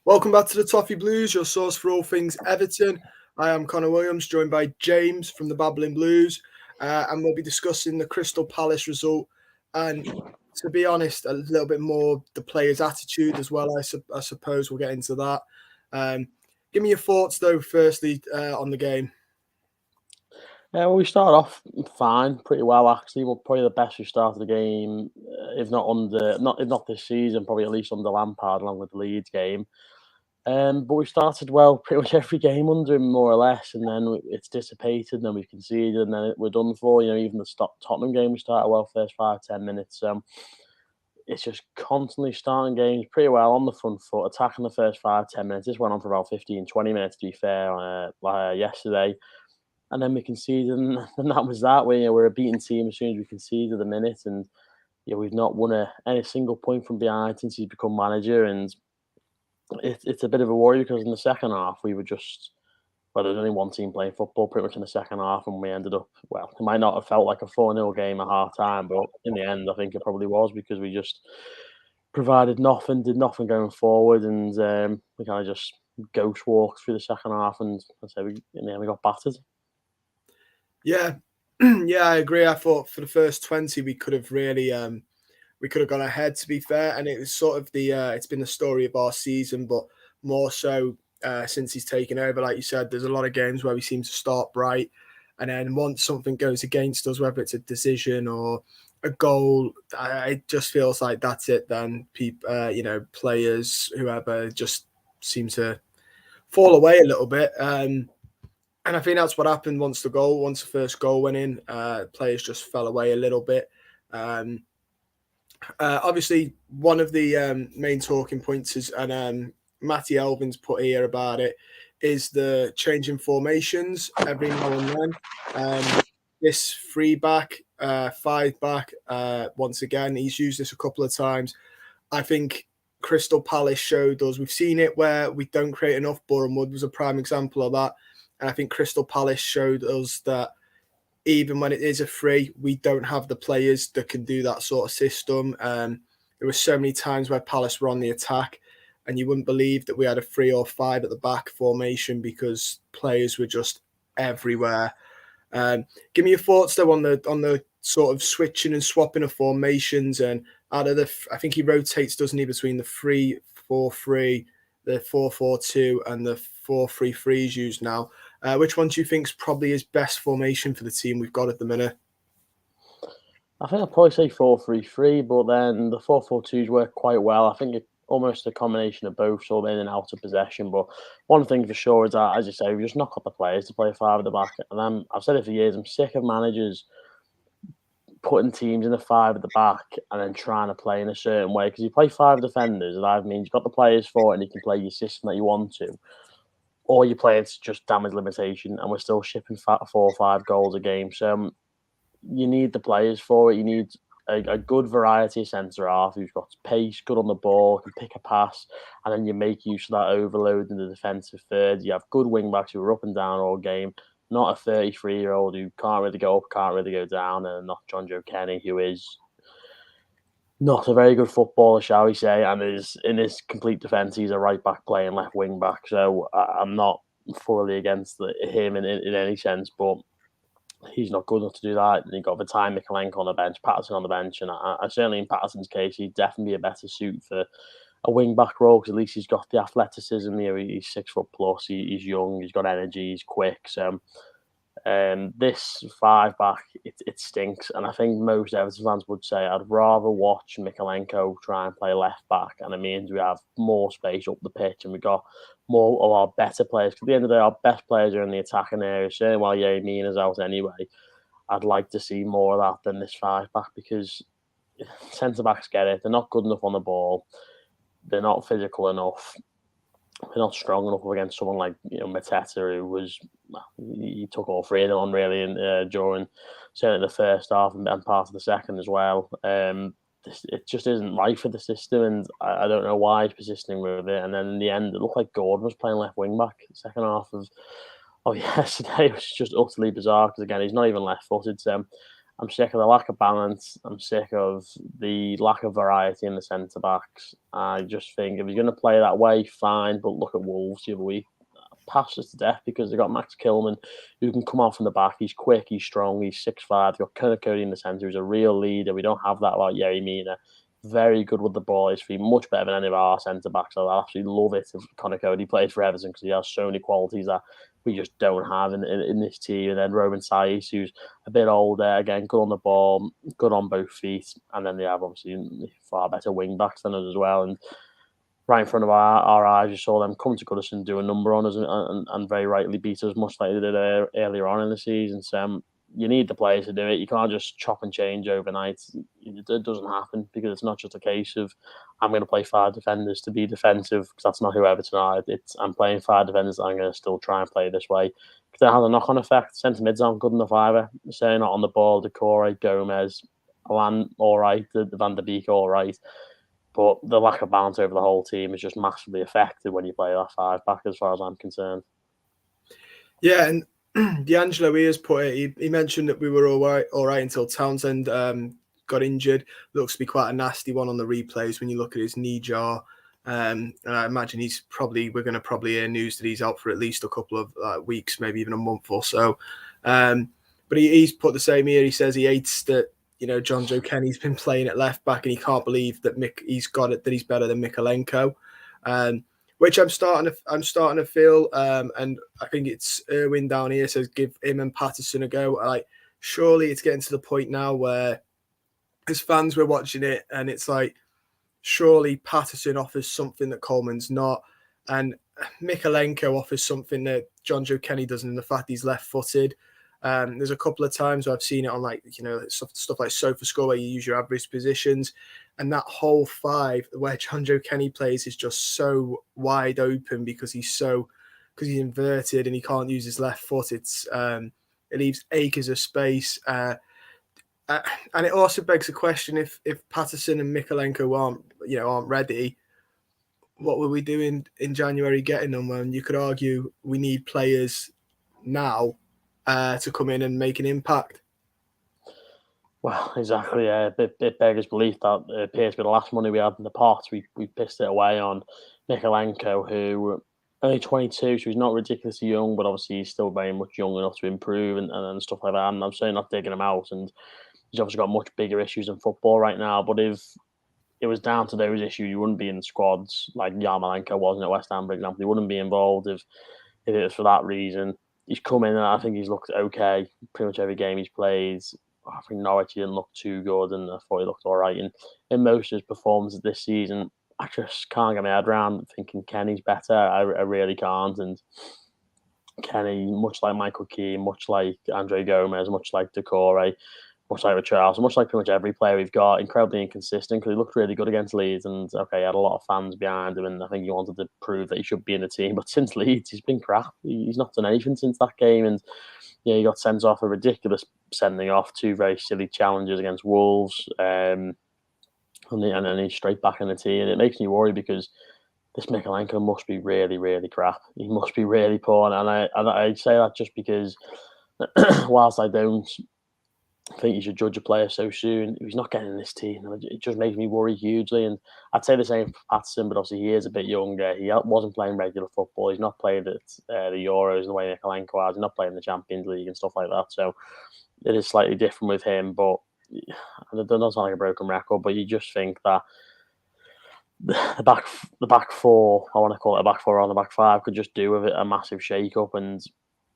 Welcome back to the Toffee Blues, your source for all things Everton. I am Connor Williams, joined by James from the Babbling Blues, and we'll be discussing the Crystal Palace result. And to be honest, a little bit more the players' attitude as well. I suppose we'll get into that. Give me your thoughts, though, firstly, on the game. Yeah, well, we started off fine, pretty well actually. Well, probably the best we started the game, if not if not this season, probably at least under Lampard, along with the Leeds game. But we started well pretty much every game under him, more or less, and then it's dissipated, and then we conceded, and then we're done for. Even the Tottenham game, we started well first 5-10 minutes. It's just constantly starting games pretty well on the front foot, attacking the first 5-10 minutes. This went on for about 15-20 minutes, to be fair, yesterday. And then we conceded, and that was that. We're a beaten team as soon as we conceded a minute, and we've not won any single point from behind since he's become manager. And it's a bit of a worry because in the second half we were just there was only one team playing football pretty much in the second half, and we ended up it might not have felt like a 4-0 game at half time, but in the end I think it probably was because we just provided nothing, did nothing going forward, and we kind of just ghost walked through the second half, and I say in the end we got battered. Yeah, yeah, I agree. I thought for the first 20 we could have really we could have gone ahead, to be fair, and it was sort of it's been the story of our season, but more so since he's taken over. Like you said, there's a lot of games where we seem to start bright, and then once something goes against us, whether it's a decision or a goal, it just feels like that's it. Then people, players, whoever, just seem to fall away a little bit. And I think that's what happened once the first goal went in. Players just fell away a little bit. Obviously, one of the main talking points is, and Matty Elvin's put here about it, is the change in formations every now and then. This 3-back, 5-back, once again, he's used this a couple of times. I think Crystal Palace showed us, we've seen it where we don't create enough. Bournemouth was a prime example of that. And I think Crystal Palace showed us that even when it is a free, we don't have the players that can do that sort of system. There were so many times where Palace were on the attack, and you wouldn't believe that we had a 3 or 5 at the back formation because players were just everywhere. Give me your thoughts though on the sort of switching and swapping of formations, and out of I think he rotates, doesn't he, between the 3-4-3, the 4-4-2, and the 4-3-3 is used now. Which one do you think is probably his best formation for the team we've got at the minute? I think I'd probably say 4-3-3, but then the 4-4-2s work quite well. I think it's almost a combination of both, sort of in and out of possession. But one thing for sure is that, as you say, we just knock up the players to play 5 at the back. And I've said it for years, I'm sick of managers putting teams in the 5 at the back and then trying to play in a certain way. Because you play 5 defenders, and that means you've got the players for it and you can play your system that you want to. Or you play it's just damage limitation, and we're still shipping 4 or 5 goals a game. So you need the players for it. You need a good variety of centre half who's got pace, good on the ball, can pick a pass, and then you make use of that overload in the defensive third. You have good wing backs who are up and down all game, not a 33-year-old who can't really go up, can't really go down, and not John Joe Kenny, who is not a very good footballer, shall we say, and is in his complete defence, he's a right back playing left wing back. So I'm not thoroughly against him in any sense, but he's not good enough to do that. And you've got Vitaly Mikalenko on the bench, Patterson on the bench, and I certainly in Patterson's case, he'd definitely be a better suit for a wing back role because at least he's got the athleticism. He's 6 foot plus, he's young, he's got energy, he's quick. So this 5-back, it stinks. And I think most Everton fans would say I'd rather watch Mikalenko try and play left back, and it means we have more space up the pitch and we got more of our better players. Because at the end of the day, our best players are in the attacking area. Certainly while Mina's out anyway, I'd like to see more of that than this 5-back because centre-backs get it. They're not good enough on the ball. They're not physical enough. They're not strong enough against someone like Mateta, who was he took all 3 of them on really during certainly the first half and part of the second as well. It just isn't right for the system, and I don't know why he's persisting with it. And then in the end, it looked like Gordon was playing left wing back. The second half of yesterday was just utterly bizarre because again he's not even left footed. So I'm sick of the lack of balance. I'm sick of the lack of variety in the centre backs. I just think if he's going to play that way, fine. But look at Wolves the other week, passed us to death because they got Max Kilman, who can come off from the back. He's quick, he's strong, he's 6'5". You've got Connor Cody in the centre, who's a real leader. We don't have that about Yerry Mina. Very good with the ball. He's much better than any of our centre backs. I absolutely love it if Connor Cody plays for Everton because he has so many qualities that we just don't have in this team. And then Roman Saiz, who's a bit older, again, good on the ball, good on both feet. And then they have obviously far better wing backs than us as well. And right in front of our eyes, you saw them come to Goodison, do a number on us, and very rightly beat us, much like they did earlier on in the season. So you need the players to do it. You can't just chop and change overnight. It doesn't happen because it's not just a case of I'm going to play 5 defenders to be defensive because that's not who Everton are. I'm playing 5 defenders. I'm going to still try and play this way because that has a knock-on effect. Centre mids aren't good enough either. Say not on the ball. Decore, Gomez, Alan, all right. The Van der Beek, all right. But the lack of balance over the whole team is just massively affected when you play that 5 back, as far as I'm concerned. Yeah, and D'Angelo has put it. He mentioned that we were all right until Townsend got injured. Looks to be quite a nasty one on the replays when you look at his knee jar. And I imagine we're going to probably hear news that he's out for at least a couple of weeks, maybe even a month or so. But he's put the same here. He says he hates that John Joe Kenny's been playing at left back, and he can't believe that he's got it, that he's better than Mikalenko, which I'm starting to feel. And I think it's Erwin down here says give him and Patterson a go. Like, surely it's getting to the point now where, as fans, we're watching it, and it's like, surely Patterson offers something that Coleman's not, and Mikalenko offers something that John Joe Kenny doesn't, in the fact he's left-footed. There's a couple of times where I've seen it on stuff like SofaScore where you use your average positions, and that whole 5 where John Joe Kenny plays is just so wide open because he's inverted and he can't use his left foot. It leaves acres of space, and it also begs the question: if Patterson and Mikalenko aren't ready, what were we doing in January getting them? When you could argue we need players now to come in and make an impact. Well, exactly. Yeah, it beggars belief that it appears to be the last money we had in the pot. We pissed it away on Mikalenko, who only 22, so he's not ridiculously young, but obviously he's still very much young enough to improve and stuff like that. And I'm certainly not digging him out, and he's obviously got much bigger issues in football right now. But if it was down to those issues, you wouldn't be in squads like Yarmolenko wasn't at West Ham, for example. He wouldn't be involved if it was for that reason. He's come in and I think he's looked okay pretty much every game he's played. I think Norwich he didn't look too good, and I thought he looked all right in most of his performances this season. I just can't get my head around thinking Kenny's better. I really can't. And Kenny, much like Michael Keane, much like Andre Gomez, much like Decore, much like Richarlison, much like pretty much every player we've got, incredibly inconsistent because he looked really good against Leeds, and he had a lot of fans behind him, and I think he wanted to prove that he should be in the team. But since Leeds, he's been crap. He's not done anything since that game, and he got sent off a ridiculous sending off, 2 very silly challenges against Wolves, and then he's straight back in the team, and it makes me worry because this Mikalenko must be really, really crap. He must be really poor, and I say that just because whilst I don't think you should judge a player so soon, he's not getting in this team. It just makes me worry hugely. And I'd say the same for Patterson, but obviously he is a bit younger. He wasn't playing regular football. He's not played at the Euros in the way Mikalenko has. He's not playing the Champions League and stuff like that. So it is slightly different with him. But it doesn't sound like a broken record, but you just think that the back 4, I want to call it a back 4 or the back 5, could just do with it a massive shake-up, and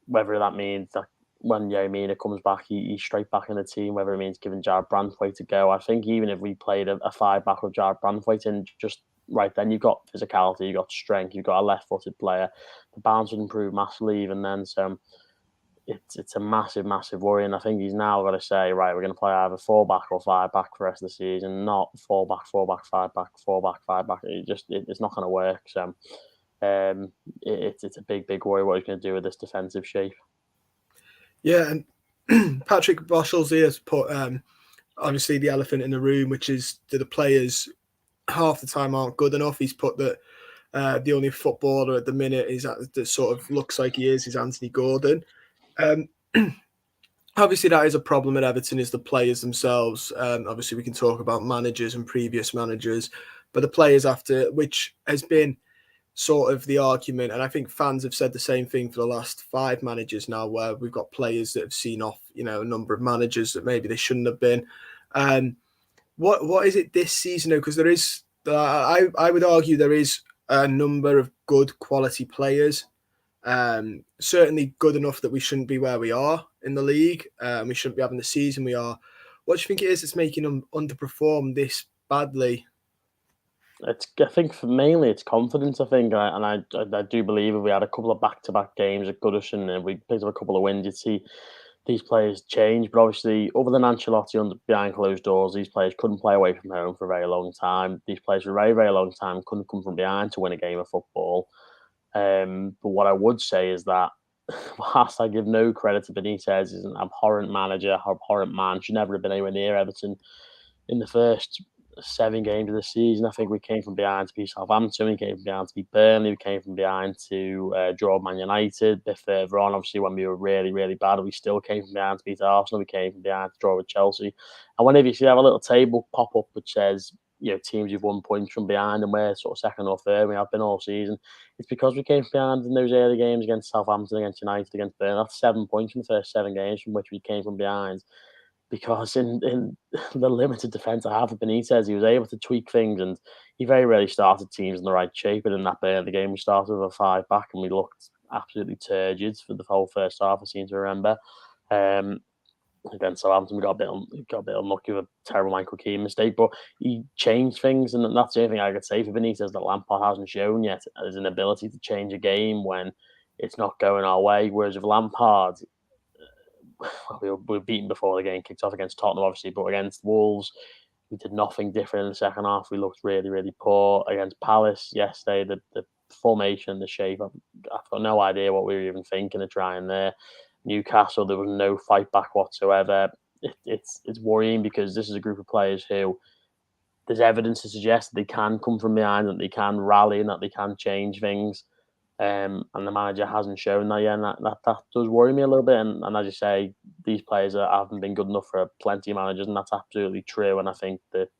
whether that means that when Yeremina comes back, he's straight back in the team, whether it means giving Jared Branthwaite to go. I think even if we played a 5-back with Jared Branthwaite in, just right then, you've got physicality, you've got strength, you've got a left-footed player. The balance would improve massively even then. So it's a massive, massive worry. And I think he's now got to say, right, we're going to play either 4-back or 5-back for the rest of the season, not 4-back, 4-back, 5-back, 4-back, 5-back. It's not going to work. So it's a big, big worry what he's going to do with this defensive shape. Yeah, and Patrick Boschels here has put obviously the elephant in the room, which is that the players half the time aren't good enough. He's put that the only footballer at the minute that sort of looks like he is Anthony Gordon. obviously that is a problem at Everton, is the players themselves. Obviously we can talk about managers and previous managers, but the players after, which has been sort of the argument, and I think fans have said the same thing for the last 5 managers now, where we've got players that have seen off, a number of managers that maybe they shouldn't have been. What is it this season though? Because there is, I would argue there is a number of good quality players. Certainly good enough that we shouldn't be where we are in the league. We shouldn't be having the season we are. What do you think it is that's making them underperform this badly? I think mainly it's confidence. I think, I do believe if we had a couple of back-to-back games at Goodison and we picked up a couple of wins, you'd see these players change. But obviously, other than Ancelotti behind closed doors, these players couldn't play away from home for a very long time. These players for a very, very long time couldn't come from behind to win a game of football. But what I would say is that whilst I give no credit to Benitez, he's an abhorrent manager, abhorrent man, should never have been anywhere near Everton in the first 7 games of the season. I think we came from behind to beat Southampton, we came from behind to beat Burnley, we came from behind to draw Man United. A bit further on, obviously, when we were really, really bad, we still came from behind to beat Arsenal, we came from behind to draw with Chelsea. And whenever you see have a little table pop up which says, teams you've won points from behind and we're sort of second or third, we have been all season, it's because we came from behind in those early games against Southampton, against United, against Burnley. That's 7 points from the first 7 games from which we came from behind, because in the limited defence I have with Benitez, he was able to tweak things, and he very rarely started teams in the right shape. And in that Burnley game, we started with a 5 back, and we looked absolutely turgid for the whole first half. I seem to remember. Against Southampton, we got a bit unlucky with a terrible Michael Keane mistake, but he changed things, and that's the only thing I could say for Benitez that Lampard hasn't shown yet, is an ability to change a game when it's not going our way. Whereas with Lampard, we were beaten before the game kicked off against Tottenham, obviously, but against Wolves, we did nothing different in the second half. We looked really, really poor against Palace yesterday. The formation, the shape, I've got no idea what we were even thinking of trying there. Newcastle, there was no fight back whatsoever. It's worrying, because this is a group of players who there's evidence to suggest that they can come from behind, that they can rally, and that they can change things. And the manager hasn't shown that yet, and that does worry me a little bit. And as you say, these players haven't been good enough for plenty of managers, and that's absolutely true. And I think that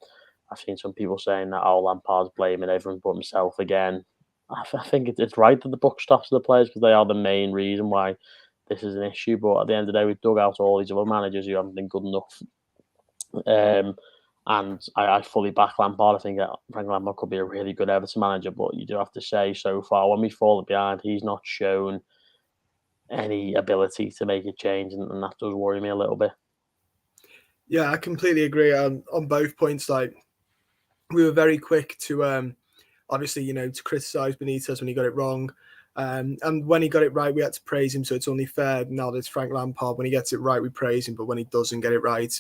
I've seen some people saying that, Lampard's blaming everyone but himself again. I think it's right that the buck stops to the players, because they are the main reason why this is an issue. But at the end of the day, we've dug out all these other managers who haven't been good enough. And I fully back Lampard. I think that Frank Lampard could be a really good Everton manager, but you do have to say, so far, when we've fallen behind, he's not shown any ability to make a change, and that does worry me a little bit. Yeah, I completely agree on both points. Like, we were very quick to obviously, to criticise Benitez when he got it wrong. And when he got it right, we had to praise him. So it's only fair now that it's Frank Lampard. When he gets it right, we praise him. But when he doesn't get it right,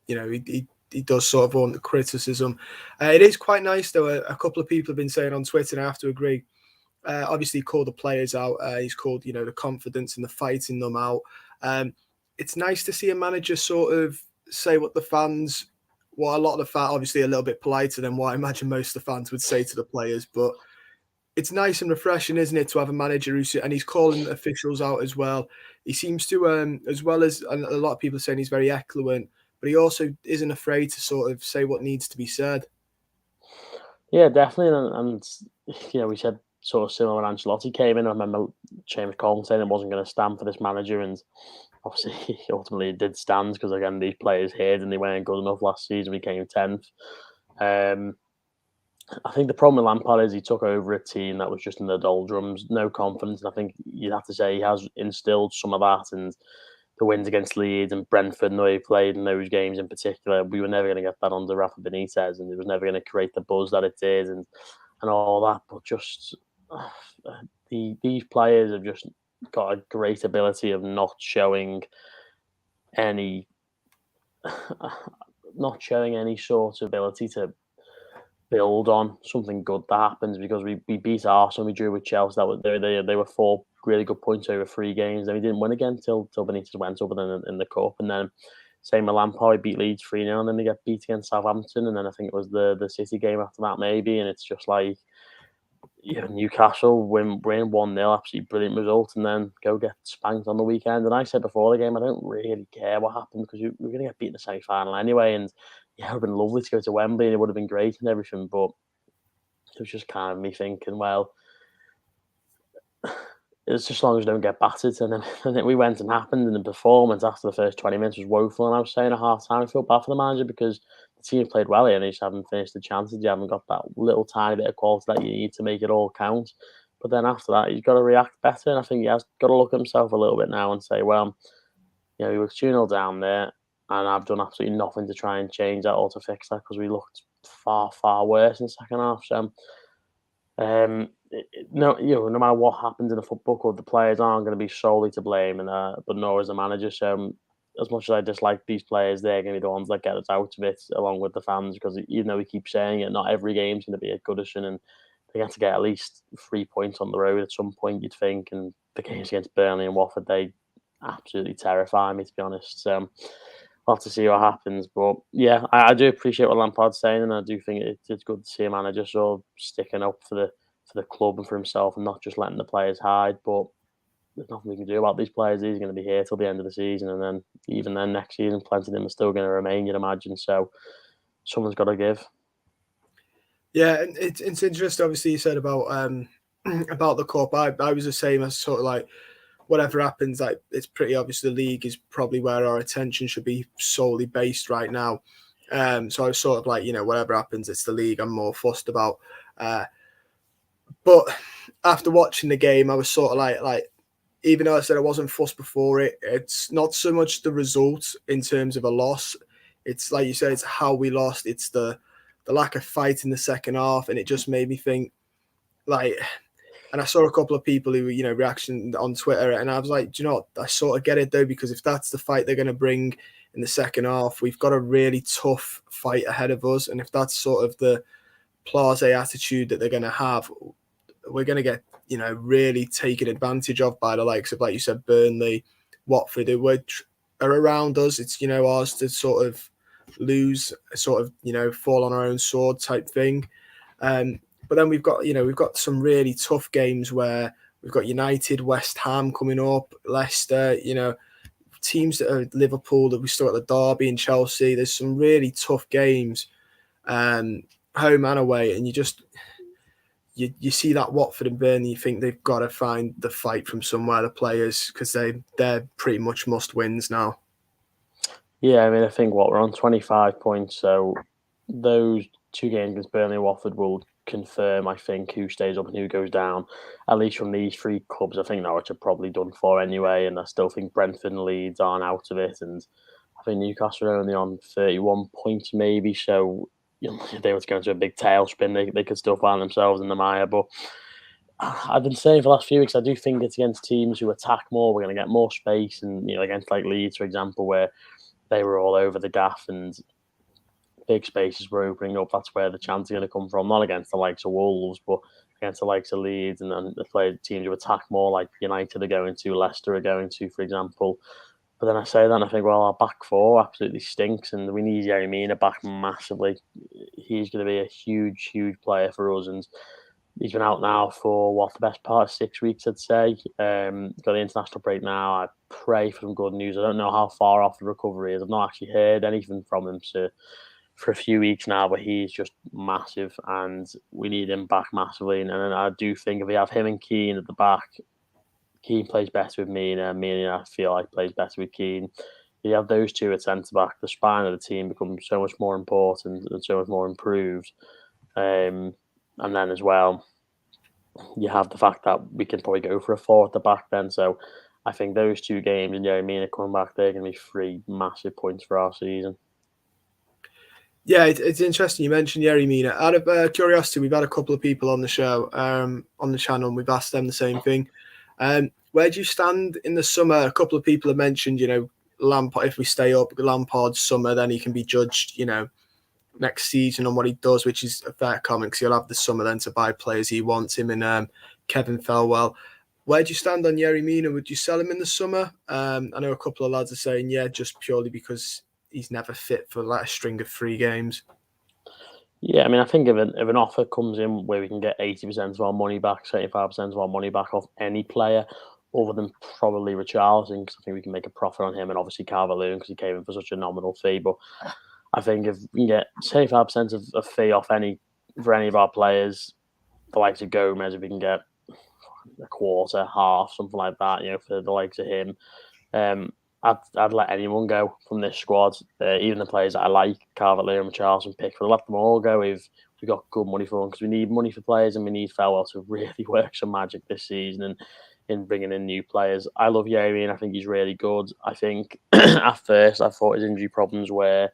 he does sort of want the criticism. It is quite nice, though. A couple of people have been saying on Twitter, and I have to agree. Obviously, he called the players out. He's called, the confidence and the fighting them out. It's nice to see a manager sort of say what a lot of the fans, obviously a little bit politer than what I imagine most of the fans would say to the players, but it's nice and refreshing, isn't it, to have a manager and he's calling officials out as well. He seems to, as well as a lot of people are saying he's very eloquent, but he also isn't afraid to sort of say what needs to be said. Yeah, definitely. And we said sort of similar when Ancelotti came in. I remember James Coleman saying it wasn't going to stand for this manager, and obviously ultimately it did stand, because again, these players hid and they weren't good enough last season. We came 10th. I think the problem with Lampard is he took over a team that was just in the doldrums, no confidence. And I think you'd have to say he has instilled some of that, and the wins against Leeds and Brentford and the way he played in those games in particular, we were never going to get that under Rafa Benitez, and it was never going to create the buzz that it did and all that. But just these players have just got a great ability of not showing any sort of ability to build on something good that happens, because we beat Arsenal, we drew with Chelsea. That was they were 4 really good points over 3 games. Then we didn't win again till Benitez went over them in the cup, and then same with Lampard, beat Leeds 3-0, and then they get beat against Southampton, and then I think it was the City game after that maybe, and it's just like Newcastle win 1-0, absolutely brilliant result, and then go get spanked on the weekend. And I said before the game, I don't really care what happened because we're going to get beat in the semi-final anyway. And yeah, it would have been lovely to go to Wembley and it would have been great and everything, but it was just kind of me thinking, well, it's just as long as we don't get battered. And then we went and happened, and the performance after the first 20 minutes was woeful. And I was saying at half time, I feel bad for the manager because the team played well here and they just haven't finished the chances. You haven't got that little tiny bit of quality that you need to make it all count. But then after that, he's got to react better. And I think he has got to look at himself a little bit now and say, well, we were 2-0 down there, and I've done absolutely nothing to try and change that or to fix that because we looked far, far worse in the second half. So, no matter what happens in a football club, the players aren't going to be solely to blame, but nor is the manager. So, as much as I dislike these players, they're going to be the ones that get us out of it, along with the fans. Because even though we keep saying it, not every game's going to be at Goodison, and they have to get at least 3 points on the road at some point, you'd think. And the games against Burnley and Watford, they absolutely terrify me, to be honest. So, we'll have to see what happens. But yeah, I do appreciate what Lampard's saying, and I do think it's good to see a manager sort of sticking up for the club and for himself, and not just letting the players hide. But there's nothing we can do about these players. He's going to be here till the end of the season, and then even then next season, plenty of them are still going to remain, you'd imagine. So someone's got to give. Yeah, and it's interesting. Obviously, you said about about the cup. I was the same as sort of like whatever happens. Like it's pretty obvious the league is probably where our attention should be solely based right now. So I was sort of like, whatever happens, it's the league I'm more fussed about. But after watching the game, I was sort of like even though I said I wasn't fussed before it, it's not so much the result in terms of a loss. It's like you said, it's how we lost. It's the lack of fight in the second half, and it just made me think like. And I saw a couple of people who were, reaction on Twitter, and I was like, do you know what? I sort of get it though, because if that's the fight they're going to bring in the second half, we've got a really tough fight ahead of us. And if that's sort of the blasé attitude that they're going to have, we're going to get, really taken advantage of by the likes of, like you said, Burnley, Watford, who are around us. It's, ours to sort of lose, sort of, fall on our own sword type thing. But then we've got some really tough games where we've got United, West Ham coming up, Leicester, teams that are Liverpool that we still at the Derby and Chelsea. There's some really tough games, home and away, and you see that Watford and Burnley, you think they've got to find the fight from somewhere, the players, because they're pretty much must wins now. Yeah, I mean, I think we're on 25 points, so those 2 games against Burnley and Watford will confirm, I think, who stays up and who goes down. At least from these 3 clubs, I think Norwich are probably done for anyway, and I still think Brentford and Leeds aren't out of it, and I think Newcastle are only on 31 points maybe, so if they were to go into a big tailspin, they could still find themselves in the mire. But I've been saying for the last few weeks, I do think it's against teams who attack more, we're going to get more space, and against like Leeds, for example, where they were all over the gaff and big spaces were opening up. That's where the chance is going to come from. Not against the likes of Wolves, but against the likes of Leeds and the teams who attack more, like United are going to, Leicester are going to, for example. But then I say that and I think, well, our back 4 absolutely stinks, and we need Yerry Mina back massively. He's going to be a huge, huge player for us, and he's been out now for the best part of 6 weeks, I'd say. Got the international break now. I pray for some good news. I don't know how far off the recovery is. I've not actually heard anything from him for a few weeks now, but he's just massive, and we need him back massively. And I do think if we have him and Keane at the back, Keane plays better with Mina. Mina, I feel like, plays better with Keane. You have those 2 at centre back, the spine of the team becomes so much more important and so much more improved. And then as well, you have the fact that we can probably go for a 4 at the back then. So I think those 2 games and Yerry Mina coming back, they're going to be 3 massive points for our season. Yeah, it's interesting you mentioned Yerry Mina. Out of curiosity, we've had a couple of people on the show, on the channel, and we've asked them the same thing. Where do you stand in the summer? A couple of people have mentioned, Lampard, if we stay up, Lampard's summer, then he can be judged, next season on what he does, which is a fair comment because he'll have the summer then to buy players he wants. Him and Kevin Felwell. Where do you stand on Yerry Mina? Would you sell him in the summer? I know a couple of lads are saying, yeah, just purely because he's never fit for like a string of 3 games. Yeah, I mean, I think if an offer comes in where we can get 80% of our money back, 75% of our money back off any player, other than probably Richarlison, because I think we can make a profit on him, and obviously Calvert-Lewin because he came in for such a nominal fee. But I think if we can get 75% of a fee off any of our players, the likes of Gomez, if we can get a quarter, half, something like that, for the likes of him, I'd let anyone go from this squad, even the players that I like, Calvert-Lewin and Charleston, Pickford. Let them all go if we got good money for them, because we need money for players and we need Farewell to really work some magic this season and in bringing in new players. I love Yerry and I think he's really good. I think at first I thought his injury problems were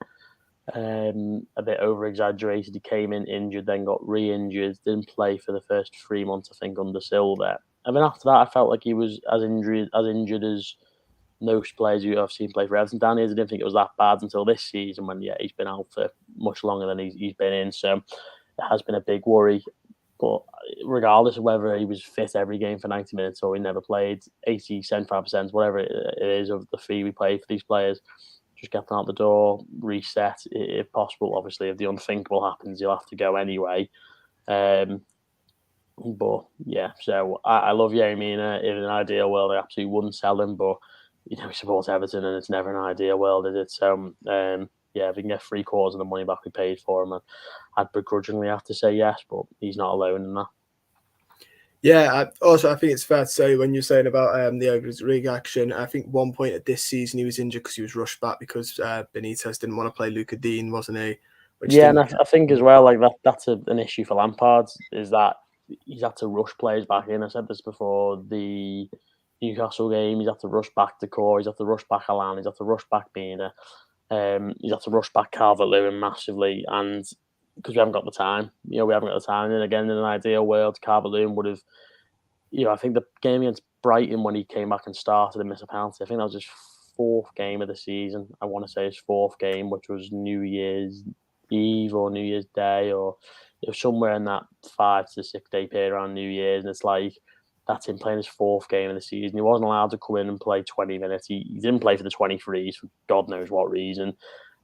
a bit over exaggerated. He came in injured, then got re-injured, didn't play for the first 3 months, I think, under Silva. And then after that, I felt like he was as injured as most players who I've seen play for Everton down here. I didn't think it was that bad until this season when, he's been out for much longer than he's been in. So it has been a big worry. But regardless of whether he was fit every game for 90 minutes or he never played, 80, 75%, whatever it is of the fee we pay for these players, just get them out the door, reset if possible. Obviously, if the unthinkable happens, you'll have to go anyway. But yeah, so I love Yerry Mina. In an ideal world, I absolutely wouldn't sell him, but we support Everton, and it's never an ideal world, is it? So yeah, if we can get 3/4 of the money back we paid for him, I'd begrudgingly have to say yes, but he's not alone in that. Yeah, I think it's fair to say when you're saying about the overreaction, I think one point at this season he was injured because he was rushed back because Benitez didn't want to play Luca Dean, wasn't he? Which Yeah, and didn't. I think as well, like that's an issue for Lampard, is that he's had to rush players back in. I said this before the Newcastle game. He's had to rush back the core. He's had to rush back Alan. He's had to rush back Mina. He's had to rush back Calvert-Lewin massively, and because we haven't got the time, we haven't got the time. And again, in an ideal world, Calvert-Lewin would have, I think the game against Brighton when he came back and started and missed a penalty, I think that was his fourth game of the season. I want to say his fourth game, which was New Year's Eve or New Year's Day, or it was somewhere in that 5 to 6 day period around New Year's. And it's like, that's him playing his fourth game of the season. He wasn't allowed to come in and play 20 minutes. He didn't play for the 23s for God knows what reason.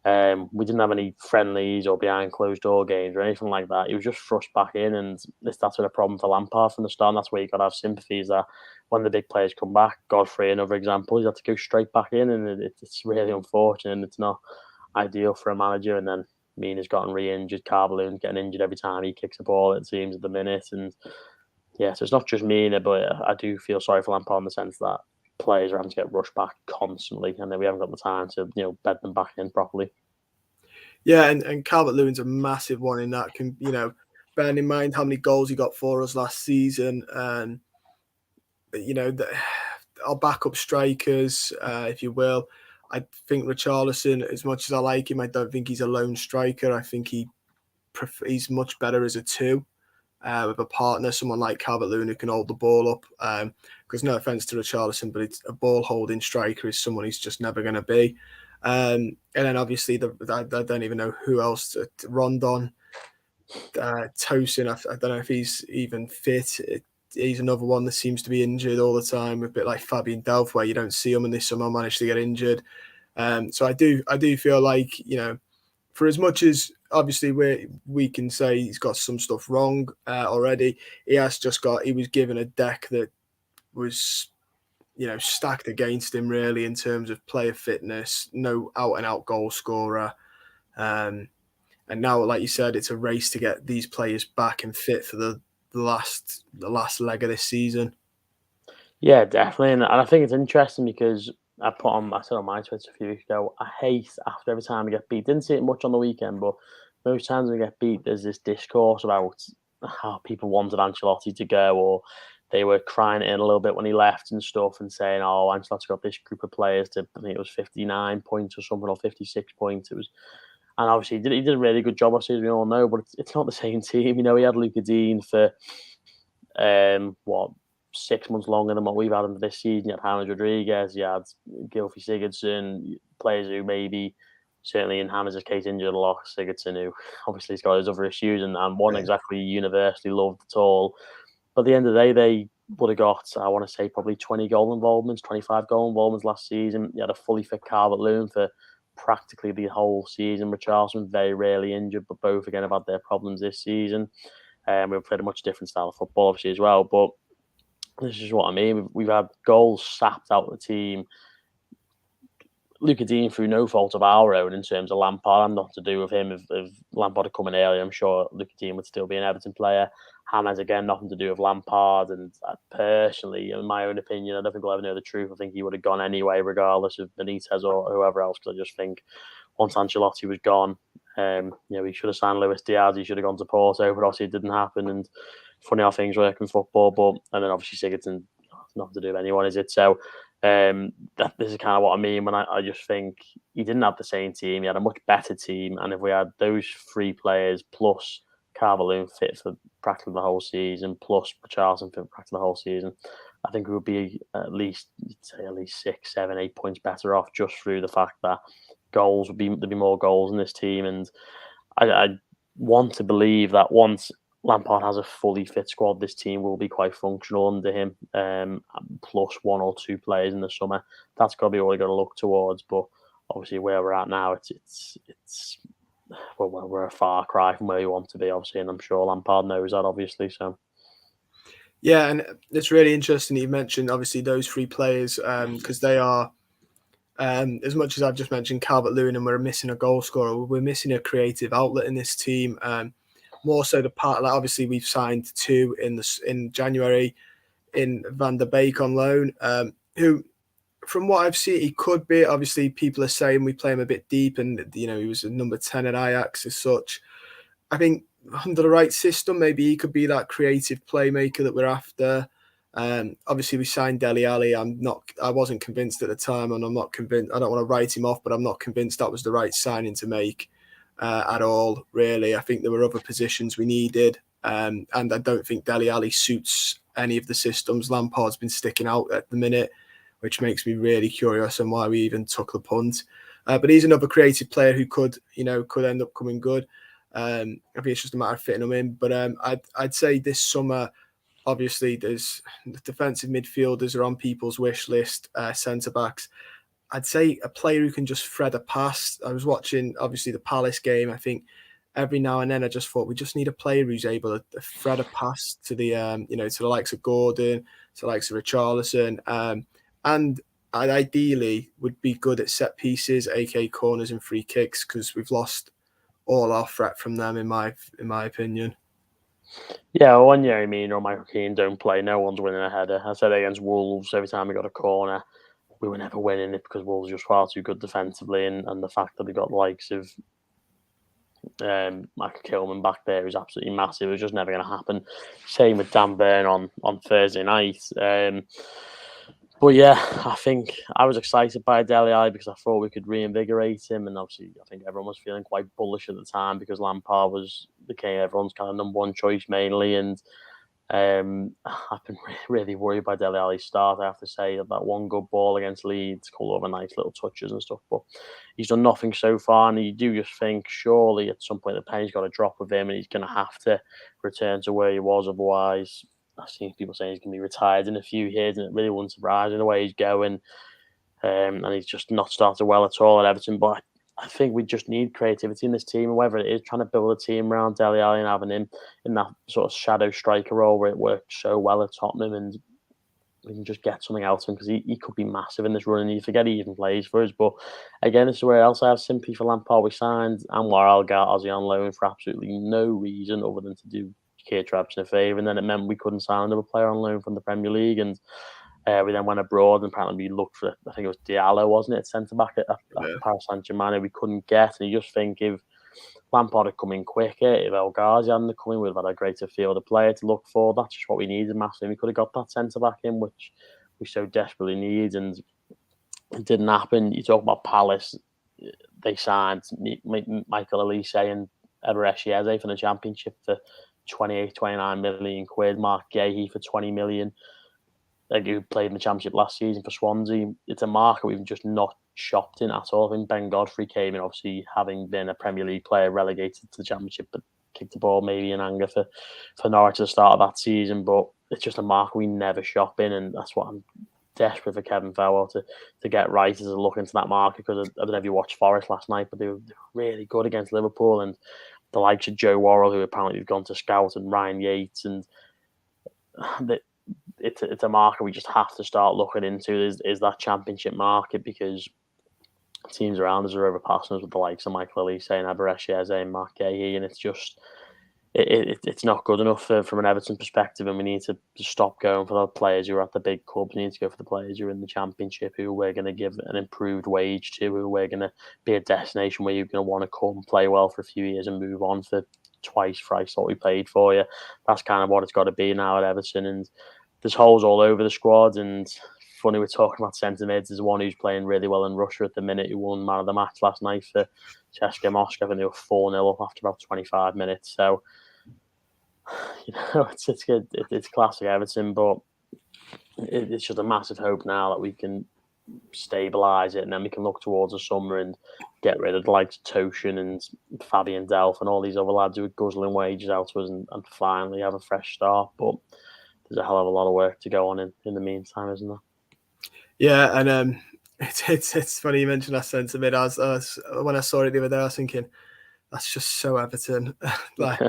We didn't have any friendlies or behind closed door games or anything like that. He was just thrust back in, and that's been a problem for Lampard from the start. And that's where you got to have sympathies that when the big players come back, Godfrey, another example, he's had to go straight back in, and it's really unfortunate. And it's not ideal for a manager. And then Mina's gotten re-injured, Calvert-Lewin's getting injured every time he kicks a ball, it seems, at the minute. And yeah, so it's not just Mina, but I do feel sorry for Lampard in the sense that players are having to get rushed back constantly, and then we haven't got the time to bed them back in properly. Yeah, and Calvert-Lewin's a massive one in that. Bearing in mind how many goals he got for us last season, and our backup strikers, if you will. I think Richarlison, as much as I like him, I don't think he's a lone striker. I think he's much better as a two. With a partner, someone like Calvert-Lewin who can hold the ball up. Because no offense to Richarlison, but it's a ball-holding striker is someone he's just never going to be. And then obviously, I don't even know who else. Rondon, Tosin, I don't know if he's even fit. He's another one that seems to be injured all the time, a bit like Fabian Delph, where you don't see him and they somehow manage to get injured. So I do feel like, for as much as obviously we can say he's got some stuff wrong already, he was given a deck that was, stacked against him really in terms of player fitness, no out and out goal scorer. And now, like you said, it's a race to get these players back and fit for the last leg of this season. Yeah, definitely, and I think it's interesting because I said on my Twitter a few weeks ago, I hate after every time we get beat. Didn't see it much on the weekend, but most times we get beat, there's this discourse about how people wanted Ancelotti to go, or they were crying it in a little bit when he left and stuff, and saying, "Oh, Ancelotti got this group of players to, I think it was 59 points or something, or 56 points." It was, and obviously he did a really good job, as we all know, but it's not the same team. He had Luca Dean for what, 6 months longer than what we've had him this season. You had James Rodriguez, you had Gylfi Sigurdsson, players who maybe, certainly in James' case, injured a lot. Sigurdsson, who obviously has got his other issues and wasn't exactly universally loved at all. But at the end of the day, they would have got, I want to say, probably 20 goal involvements, 25 goal involvements last season. You had a fully fit Calvert-Lewin for practically the whole season. Richarlison very rarely injured, but both again have had their problems this season. We've played a much different style of football, obviously, as well. But this is what I mean. We've had goals sapped out of the team. Luca Dean through no fault of our own in terms of Lampard, and nothing to do with him. If Lampard had come in earlier, I'm sure Luca Dean would still be an Everton player. James, again, nothing to do with Lampard. And personally, in my own opinion, I don't think we'll ever know the truth. I think he would have gone anyway, regardless of Benitez or whoever else, because I just think once Ancelotti was gone, he should have signed Luis Diaz. He should have gone to Porto, but obviously it didn't happen. And funny how things work in football. And then obviously Sigurdsson, nothing to do with anyone, is it? So this is kind of what I mean when I just think he didn't have the same team. He had a much better team, and if we had those three players plus Calvert-Lewin fit for practically the whole season, plus Richarlison fit for practically the whole season, I think we would be at least 6, 7, 8 points better off just through the fact that there'd be more goals in this team. And I want to believe that once Lampard has a fully fit squad, this team will be quite functional under him, plus 1 or 2 players in the summer. That's got to be all you got to look towards. But obviously, where we're at now, we're a far cry from where we want to be, obviously, and I'm sure Lampard knows that, obviously. So, yeah, and it's really interesting that you mentioned obviously those 3 players because they are. As much as I've just mentioned Calvert-Lewin and we're missing a goal scorer, we're missing a creative outlet in this team. More so the part that obviously we've signed 2 in January in Van der Beek on loan, who, from what I've seen, he could be. Obviously, people are saying we play him a bit deep, and he was a number 10 at Ajax as such. I think under the right system, maybe he could be that creative playmaker that we're after. Obviously, we signed Dele Alli. I wasn't convinced at the time, and I'm not convinced. I don't want to write him off, but I'm not convinced that was the right signing to make. At all, really. I think there were other positions we needed, and I don't think Dele Alli suits any of the systems Lampard's been sticking out at the minute, which makes me really curious on why we even took the punt. But he's another creative player who could end up coming good. I think it's just a matter of fitting him in. But I'd say this summer, obviously, there's the defensive midfielders are on people's wish list, centre backs. I'd say a player who can just thread a pass. I was watching, obviously, the Palace game. I think every now and then I just thought we just need a player who's able to thread a pass to the, to the likes of Gordon, to the likes of Richarlison, and I ideally would be good at set pieces, aka corners and free kicks, because we've lost all our threat from them, in my opinion. Yeah, well, when Yerry Mina or Michael Keane don't play, no one's winning a header. I said against Wolves, every time we got a corner, we were never winning it because Wolves were just far too good defensively, and the fact that we got the likes of Michael Kilman back there is absolutely massive. It was just never going to happen. Same with Dan Burn on Thursday night. But yeah, I think I was excited by Dele Alli because I thought we could reinvigorate him, and obviously I think everyone was feeling quite bullish at the time because Lampard became everyone's kind of number 1 choice mainly, and I've been really worried by Dele Alli's start. I have to say that one good ball against Leeds, called over nice little touches and stuff, but he's done nothing so far. And you do just think surely at some point the penny's got to drop with him, and he's going to have to return to where he was. Otherwise, I've seen people saying he's going to be retired in a few years, and it really wouldn't surprise me the way he's going. And he's just not started well at all at Everton. But I think we just need creativity in this team, and whether it is trying to build a team around Dele Alli and having him in that sort of shadow striker role where it worked so well at Tottenham, and we can just get something out of him because he could be massive in this run, and you forget he even plays for us. But again, this is where else I have sympathy for Lampard. We signed Anwar El-Ghazi on loan for absolutely no reason other than to do Keir Trabzon a favour, and then it meant we couldn't sign another player on loan from the Premier League, and we then went abroad, and apparently we looked for, I think it was Diallo, wasn't it, centre-back at Paris Saint-Germain, we couldn't get. And you just think if Lampard had come in quicker, if El Ghazi hadn't come in, we'd have had a greater field of player to look for. That's just what we needed massively. We could have got that centre-back in, which we so desperately need, and it didn't happen. You talk about Palace, they signed Michael Elise and Everest Eze for the Championship for 28, 29 million quid, Mark Gahey for 20 million. Who played in the Championship last season for Swansea. It's a market we've just not shopped in at all. I think Ben Godfrey came in, obviously having been a Premier League player relegated to the Championship, but kicked the ball maybe in anger for Norwich at the start of that season. But it's just a market we never shop in, and that's what I'm desperate for Kevin Fowler to get right as a look into that market, because I don't know if you watched Forest last night, but they were really good against Liverpool, and the likes of Joe Worrell, who apparently have gone to scout, and Ryan Yates, and it's a market we just have to start looking into, is that Championship market, because teams around us are overpassing us with the likes of Michael Elise and Abareshi Eze and Mark Gahey, and it's just it's not good enough from an Everton perspective, and we need to stop going for the players who are at the big clubs. We need to go for the players who are in the Championship, who we're going to give an improved wage to, who we're going to be a destination where you're going to want to come, play well for a few years, and move on for thrice what we paid for you. That's kind of what it's got to be now at Everton, and there's holes all over the squad. And funny, we're talking about centre mids. There's one who's playing really well in Russia at the minute, who won man of the match last night for CSKA Moscow, and they were 4-0 up after about 25 minutes. So, it's good. It's classic Everton, but it's just a massive hope now that we can stabilise it, and then we can look towards the summer and get rid of the likes of Toshin and Fabian Delph and all these other lads who are guzzling wages out to us, and finally have a fresh start. But there's a hell of a lot of work to go on in the meantime, isn't there? Yeah, and it's funny you mentioned that centre mid. I was when I saw it the other day, I was thinking, that's just so Everton. Like,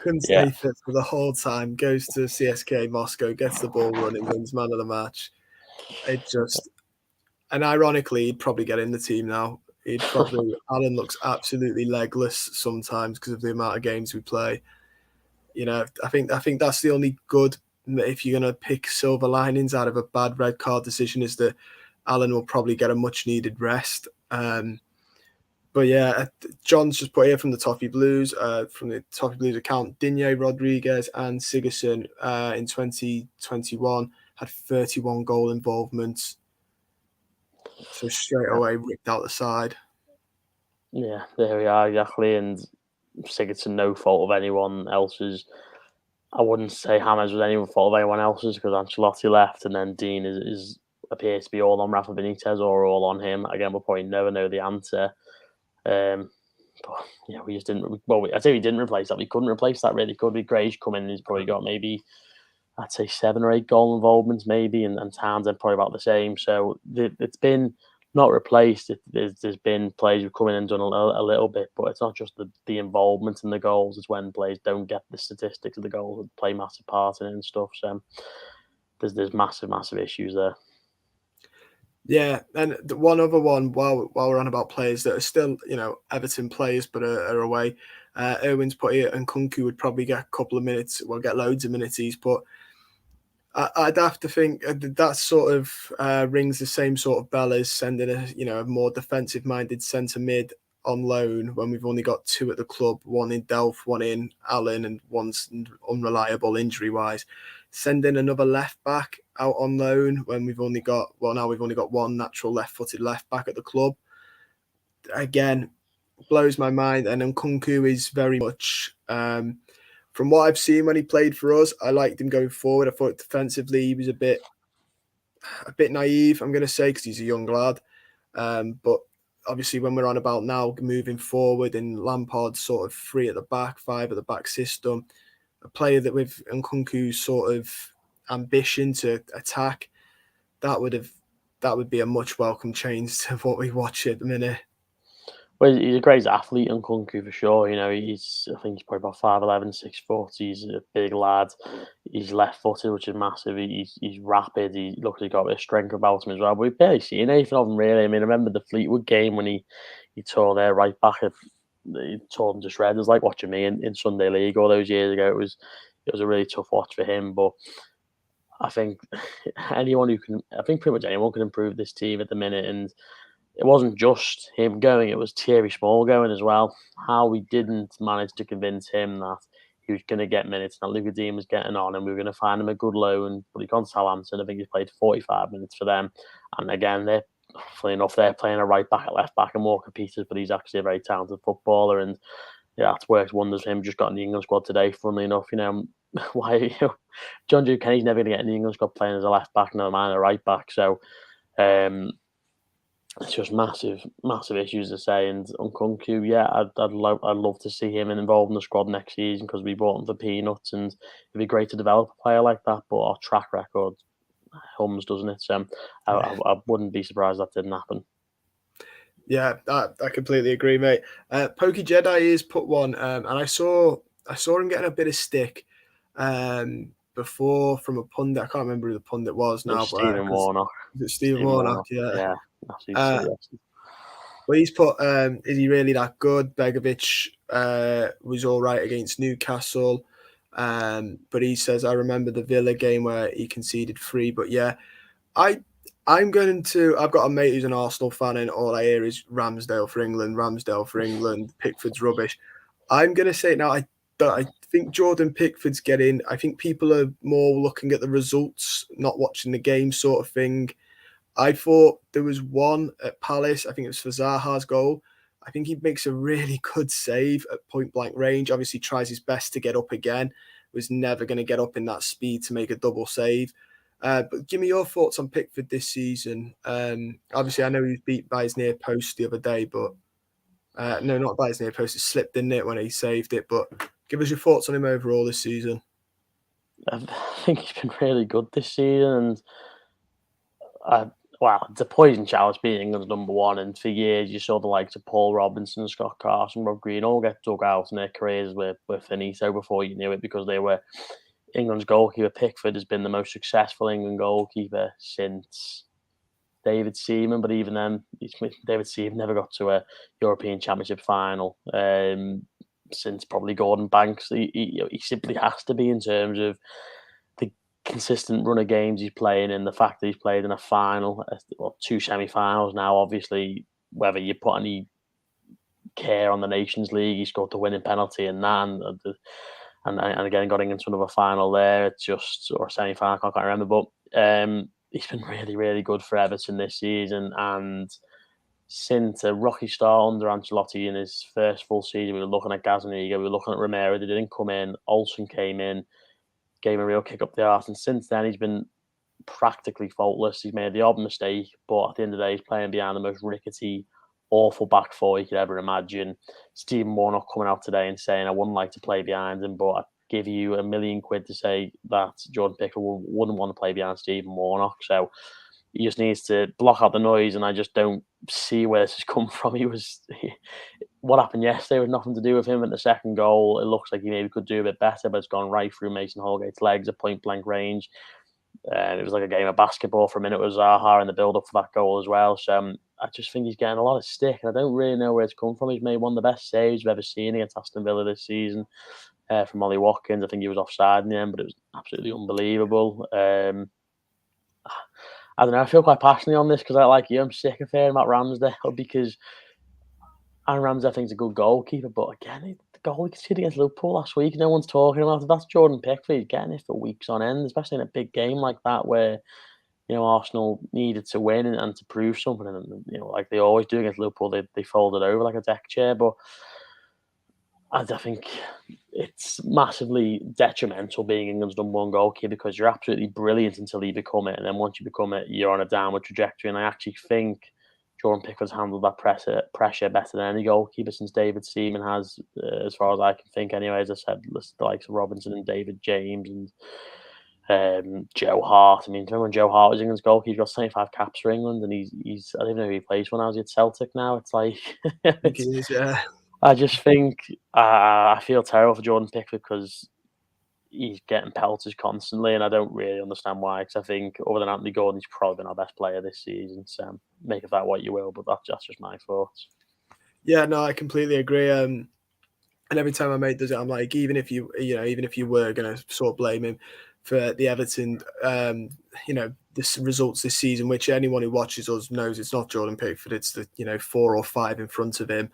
couldn't stay fit for the whole time. Goes to CSKA Moscow, gets the ball running, wins man of the match. It just, and ironically, he'd probably get in the team now. Alan looks absolutely legless sometimes because of the amount of games we play. I think that's the only good, if you're going to pick silver linings out of a bad red card decision, is that Alan will probably get a much needed rest. But yeah, John's just put here from the Toffee Blues, from the Toffee Blues account, Digne, Rodriguez and Sigurdsson in 2021 had 31 goal involvements. So straight away ripped out the side. Yeah, there we are, exactly. And Sigurdsson, no fault of anyone else's. I wouldn't say Hammers was any fault of anyone else's, because Ancelotti left, and then Dean appears to be all on Rafa Benitez or all on him. Again, we'll probably never know the answer. But yeah, we just didn't. Well, I say we didn't replace that. We couldn't replace that, really, could we? Gray's come in, he's probably got maybe, I'd say, 7 or 8 goal involvements, maybe, and Townsend probably about the same. So it's been not replaced. There's been players who've come in and done a little bit, but it's not just the involvement in the goals. It's when players don't get the statistics of the goals that play massive part in it and stuff. So there's massive issues there. Yeah, and one other one, while we're on about players that are still, Everton players but are away, Erwin's put here, and Nkunku would probably get a couple of minutes, get loads of minutes, but I'd have to think that sort of rings the same sort of bell as sending a more defensive minded centre mid on loan when we've only got 2 at the club, one in Delph, one in Allen, and one's unreliable injury wise. Sending another left back out on loan when we've only got one natural left-footed left back at the club. Again, blows my mind. And Nkunku is very much, from what I've seen when he played for us, I liked him going forward. I thought defensively he was a bit naive, I'm going to say, because he's a young lad. But obviously when we're on about now moving forward in Lampard's sort of 3 at the back, 5 at the back system, a player that with Nkunku's sort of ambition to attack, that would be a much welcome change to what we watch at the minute. Well, he's a great athlete, Nkunku, for sure. I think he's probably about 5'11", 6 foot. He's a big lad. He's left-footed, which is massive. He's rapid. He looks like he's got a bit of strength about him as well. But we've barely seen anything of him, really. I mean, I remember the Fleetwood game when he tore their right back. He tore them to shreds. It was like watching me in Sunday League all those years ago. It was a really tough watch for him. But I think pretty much anyone can improve this team at the minute. And it wasn't just him going, it was Thierry Small going as well. How we didn't manage to convince him that he was going to get minutes, and that Luka Dean was getting on, and we were going to find him a good loan. But he gone to Southampton. I think he's played 45 minutes for them. And again, they're playing a right back, a left back, and Walker Peters, but he's actually a very talented footballer. And yeah, that's worked wonders for him. Just got in the England squad today, funnily enough. Why John Joe Kenny's never going to get in the England squad playing as a left back, no mind a right back. So it's just massive issues to say. And Nkunku, yeah, I'd love to see him involved in the squad next season, because we bought him for peanuts, and it'd be great to develop a player like that. But our track record hums, doesn't it? So I wouldn't be surprised that didn't happen. Yeah, I completely agree, mate. Pokey Jedi is put one, and I saw him getting a bit of stick before from a pundit. I can't remember who the pundit was It was now, but Stephen Warnock. Stephen Warnock, yeah. Yeah, absolutely Uh, silly. but he's put, is he really that good? Begovic was all right against Newcastle, but he says I remember the Villa game where he conceded 3. But yeah, I I've got a mate who's an Arsenal fan, and all I hear is Ramsdale for England, Pickford's rubbish. I'm gonna say it now. I think Jordan Pickford's getting. I think people are more looking at the results, not watching the game, sort of thing. I thought there was one at Palace. I think it was for Zaha's goal. I think he makes a really good save at point blank range. Obviously, tries his best to get up again. Was never going to get up in that speed to make a double save. But give me your thoughts on Pickford this season. Obviously, I know he was beat by his near post the other day, but no, not by his near post. It slipped, didn't it, when he saved it? But give us your thoughts on him overall this season. I think he's been really good this season, and well, it's a poison chalice being England's number one, and for years you saw the likes of Paul Robinson, Scott Carson, Rob Green all get dug out and their careers were finito before you knew it because they were England's goalkeeper. Pickford has been the most successful England goalkeeper since David Seaman, but even then, David Seaman never got to a European Championship final since probably Gordon Banks. He simply has to be in terms of the consistent run of games he's playing and the fact that he's played in a final, well, 2 semi-finals now. Obviously, whether you put any care on the Nations League, he scored the winning penalty in that, and again got into another final there. It's just or semi-final, I can't remember, but he's been really, really good for Everton this season. And since a rocky start under Ancelotti in his first full season, we were looking at Gazaniga, we were looking at Romero. They didn't come in. Olsen came in, gave him a real kick up the arse, and since then he's been practically faultless. He's made the odd mistake, but at the end of the day, he's playing behind the most rickety, awful back four you could ever imagine. Stephen Warnock coming out today and saying, I wouldn't like to play behind him, but I'd give you £1 million to say that Jordan Pickford wouldn't want to play behind Stephen Warnock. So he just needs to block out the noise, and I just don't see where this has come from. What happened yesterday was nothing to do with him at the second goal. It looks like he maybe could do a bit better, but it's gone right through Mason Holgate's legs at point blank range. It was like a game of basketball for a minute with Zaha in the build up for that goal as well. So I just think he's getting a lot of stick, and I don't really know where it's come from. He's made one of the best saves we've ever seen against Aston Villa this season from Ollie Watkins. I think he was offside in the end, but it was absolutely unbelievable. I don't know. I feel quite passionately on this because I'm sick of hearing about Ramsdale because Aaron Ramsdale I think is a good goalkeeper, but again, the goal he conceded against Liverpool last week, no one's talking about it. That's Jordan Pickford. He's getting it for weeks on end, especially in a big game like that where Arsenal needed to win and to prove something. And like they always do against Liverpool, they folded over like a deck chair. But I think it's massively detrimental being England's number one goalkeeper because you're absolutely brilliant until you become it, and then once you become it, you're on a downward trajectory. And I actually think Jordan Pickford's handled that pressure better than any goalkeeper since David Seaman has, as far as I can think. Anyway, as I said, the likes of Robinson and David James and Joe Hart. I mean, remember when Joe Hart was England's goalkeeper? He got 25 caps for England, and he's I don't even know who he plays for now. Is he at Celtic now? It's like I think he is, yeah. I just think I feel terrible for Jordan Pickford because he's getting pelters constantly, and I don't really understand why. Because I think other than Anthony Gordon, he's probably been our best player this season. So make of that what you will, but that's just my thoughts. Yeah, no, I completely agree. And every time my mate does it, I'm like, even if you were gonna sort of blame him for the Everton, this results this season, which anyone who watches us knows it's not Jordan Pickford, it's the 4 or 5 in front of him.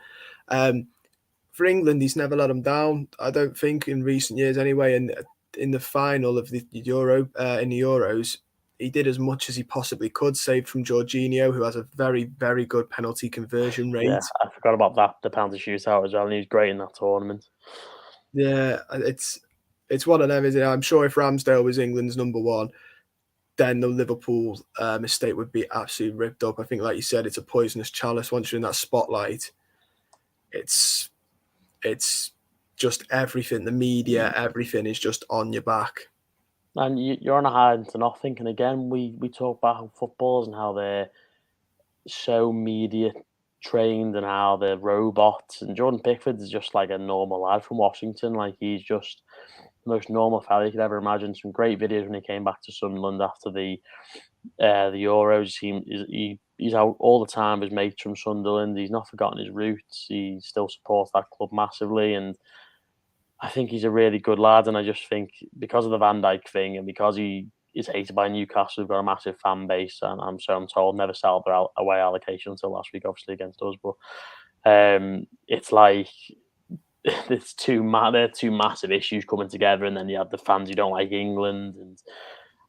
For England, he's never let them down. I don't think in recent years, anyway. And in the final of the Euros, he did as much as he possibly could, saved from Jorginho, who has a very, very good penalty conversion rate. Yeah, I forgot about that. The penalty shootout as well, and he was great in that tournament. Yeah, it's one of them, isn't it? I'm sure if Ramsdale was England's number one, then the Liverpool mistake would be absolutely ripped up. I think, like you said, it's a poisonous chalice. Once you're in that spotlight, it's just everything. The media, everything is just on your back. And you're on a high into nothing. And again, we talk about footballers and how they're so media trained and how they're robots. And Jordan Pickford is just like a normal lad from Washington. Like he's just the most normal fella you could ever imagine. Some great videos when he came back to Sunderland after the Euros. He's out all the time with his mates from Sunderland. He's not forgotten his roots. He still supports that club massively, and I think he's a really good lad. And I just think because of the Van Dijk thing and because he is hated by Newcastle, who've got a massive fan base, and I'm told never sell their away allocation until last week, obviously against us. But it's like they're two massive issues coming together, and then you have the fans who don't like England, and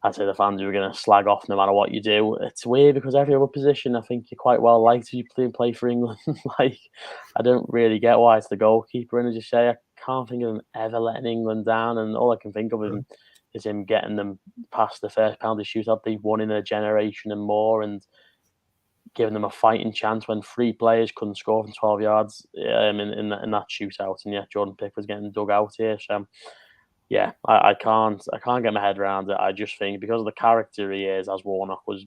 I'd say the fans who are going to slag off no matter what you do. It's weird because every other position I think you're quite well liked if you play for England. Like I don't really get why it's the goalkeeper, and as you say, I can't think of him ever letting England down, and all I can think of is him getting them past the first penalty shootout they've won in a generation and more, and giving them a fighting chance when three players couldn't score from 12 yards in that shootout, and yet Jordan Pickford's getting dug out here. So yeah, I can't get my head around it. I just think because of the character he is, as Warnock was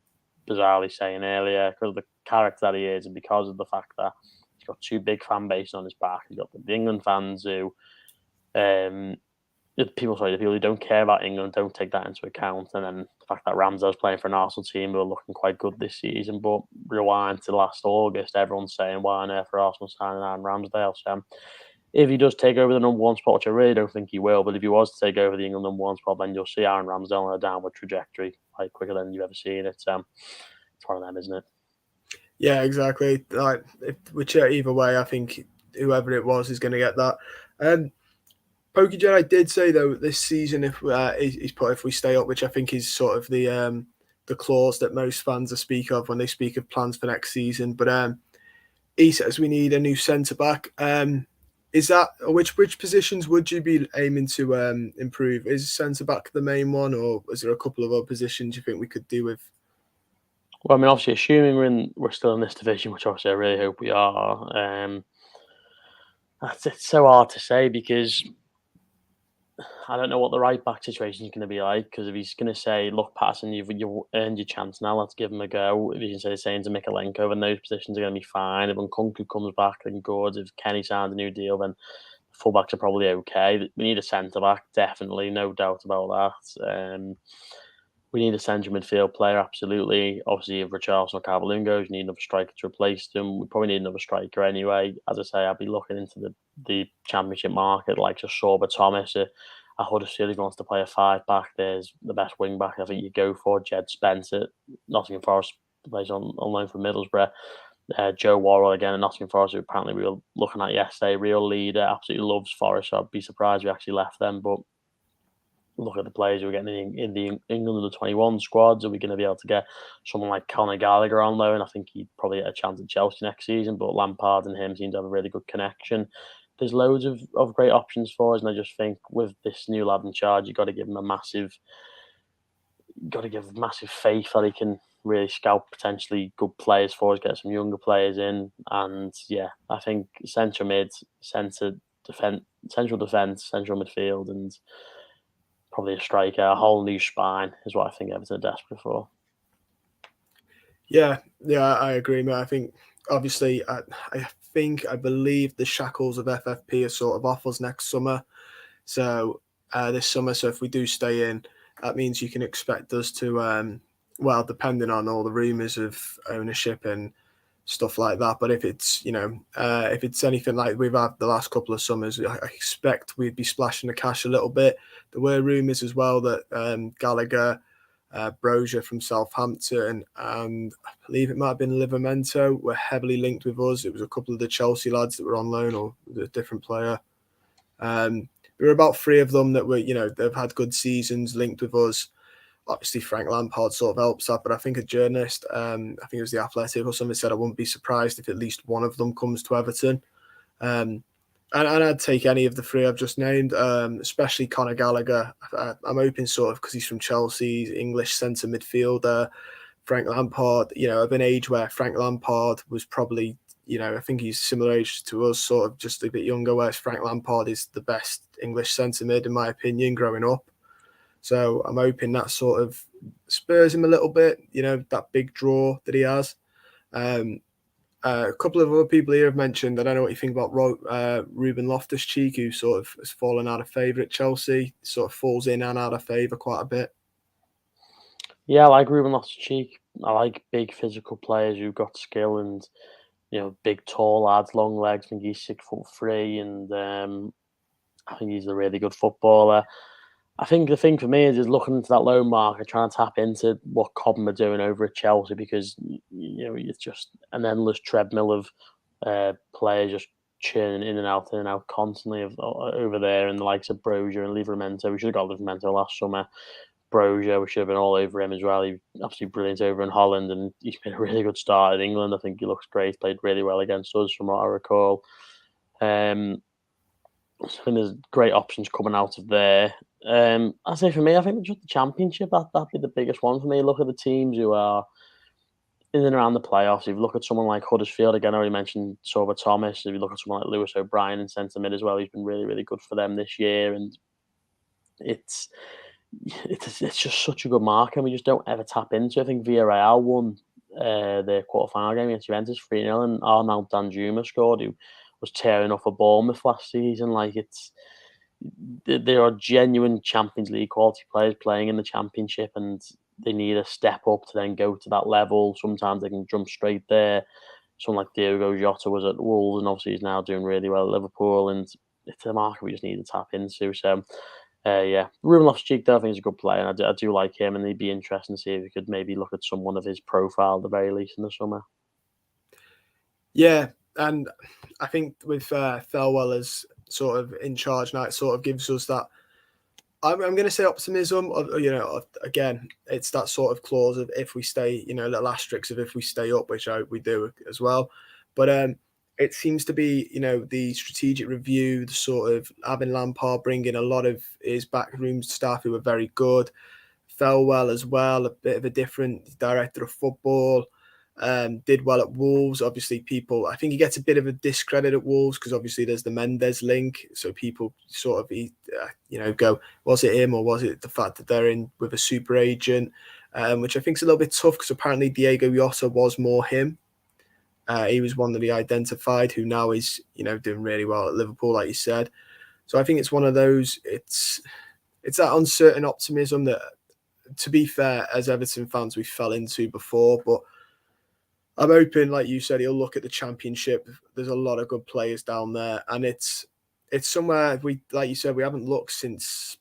bizarrely saying earlier, because of the character that he is, and because of the fact that he's got two big fan bases on his back. He's got the England fans who, the people who don't care about England don't take that into account, and then the fact that Ramsdale's playing for an Arsenal team who are looking quite good this season. But rewind to last August, everyone's saying why on earth are Arsenal signing Aaron Ramsdale? So if he does take over the number one spot, which I really don't think he will, but if he was to take over the England number one spot, then you'll see Aaron Ramsdale on a downward trajectory, like quicker than you've ever seen it. It's one of them, isn't it? Yeah, exactly. Like, either way, I think whoever it was is going to get that. Pokey Jedi did say though this season if he's put if we stay up, which I think is sort of the clause that most fans speak of when they speak of plans for next season. But he says we need a new centre back. Is that which positions would you be aiming to improve? Is centre back the main one, or is there a couple of other positions you think we could do with? Well, I mean, obviously, assuming we're still in this division, which obviously I really hope we are. It's so hard to say because I don't know what the right back situation is going to be like. Because if he's going to say, "Look, Patterson, you've earned your chance now. Let's give him a go." If he can say the same to Mikalenko, then those positions are going to be fine. If Nkunku comes back, then good. If Kenny signs a new deal, then fullbacks are probably okay. We need a centre back, definitely, no doubt about that. We need a central midfield player, absolutely. Obviously, if Richarlison or Calvert-Lewin goes, you need another striker to replace them. We probably need another striker anyway. As I say, I'll be looking into the Championship market, like just Sorba Thomas. I Huddersfield, if he wants to play a five-back, there's the best wing-back I think you go for. Jed Spence at Nottingham Forest plays on loan for Middlesbrough. Joe Worrell again at Nottingham Forest, who apparently we were looking at yesterday. Real leader, absolutely loves Forest, so I'd be surprised if we actually left them. But look at the players we're getting in the England under 21 squads. Are we going to be able to get someone like Conor Gallagher on loan? I think he'd probably get a chance at Chelsea next season, but Lampard and him seem to have a really good connection. There's loads of great options for us, and I just think with this new lad in charge, you've got to give him massive faith that he can really scout potentially good players for us, get some younger players in, and yeah, I think central mid, central defense, central midfield, and probably a striker, a whole new spine is what I think Everton are desperate for. Yeah, I agree, mate. I think obviously, I believe the shackles of FFP are sort of off us next summer. So this summer, so if we do stay in, that means you can expect us to, well, depending on all the rumours of ownership and stuff like that. But if it's if it's anything like we've had the last couple of summers, I expect we'd be splashing the cash a little bit. There were rumours as well that Gallagher, Brozier from Southampton, and I believe it might have been Livramento were heavily linked with us. It was a couple of the Chelsea lads that were on loan or a different player. There were about three of them that were, they've had good seasons linked with us. Obviously, Frank Lampard sort of helps that, but I think a journalist, I think it was The Athletic or something, said I wouldn't be surprised if at least one of them comes to Everton. And I'd take any of the three I've just named, especially Conor Gallagher. I'm hoping sort of because he's from Chelsea, English centre midfielder. Frank Lampard, of an age where Frank Lampard was probably, I think he's similar age to us, sort of just a bit younger, whereas Frank Lampard is the best English centre mid, in my opinion, growing up. So I'm hoping that sort of spurs him a little bit, that big draw that he has. A couple of other people here have mentioned, I don't know what you think about Ruben Loftus-Cheek, who sort of has fallen out of favour at Chelsea, sort of falls in and out of favour quite a bit. Yeah, I like Ruben Loftus-Cheek. I like big physical players who've got skill and, big tall lads, long legs. I think he's 6'3", and I think he's a really good footballer. I think the thing for me is just looking into that loan market, trying to tap into what Cobham are doing over at Chelsea, because it's just an endless treadmill of players just churning in and out constantly over there, and the likes of Brozier and Livramento. We should have got Livramento last summer. Brozier, we should have been all over him as well. He's absolutely brilliant over in Holland, and he's been a really good start in England. I think he looks great. Played really well against us, from what I recall. I think there's great options coming out of there. I say for me, I think just the Championship, that'd be the biggest one for me. Look at the teams who are in and around the playoffs. If you look at someone like Huddersfield, again, I already mentioned Sorba Thomas. If you look at someone like Lewis O'Brien in centre mid as well, he's been really, really good for them this year. And it's just such a good market, and we just don't ever tap into it. I think Villarreal won their quarter-final game against Juventus 3-0, and Arnaud Danjuma scored, who was tearing off a Bournemouth last season. There are genuine Champions League quality players playing in the Championship, and they need a step up to then go to that level. Sometimes they can jump straight there. Someone like Diogo Jota was at Wolves, and obviously he's now doing really well at Liverpool, and it's a market we just need to tap into. So, Ruben Loftus-Cheek, though, I think he's a good player, and I do like him, and it'd be interesting to see if we could maybe look at someone of his profile at the very least in the summer. Yeah, and I think with Thelwell as sort of in charge now, it sort of gives us that, I'm going to say optimism. Again, it's that sort of clause of if we stay, little asterisks of if we stay up, which we do as well. But it seems to be, the strategic review, the sort of having Lampard bring in a lot of his backroom staff who were very good. Thelwell as well, a bit of a different director of football. Did well at Wolves. Obviously, I think he gets a bit of a discredit at Wolves because obviously there's the Mendes link. So people sort of, go, was it him or was it the fact that they're in with a super agent? Which I think is a little bit tough because apparently Diogo Jota was more him. He was one that he identified, who now is, doing really well at Liverpool, like you said. So I think it's one of those. It's that uncertain optimism that, to be fair, as Everton fans, we fell into before, but I'm hoping, like you said, he'll look at the Championship. There's a lot of good players down there, and it's somewhere like you said, we haven't looked since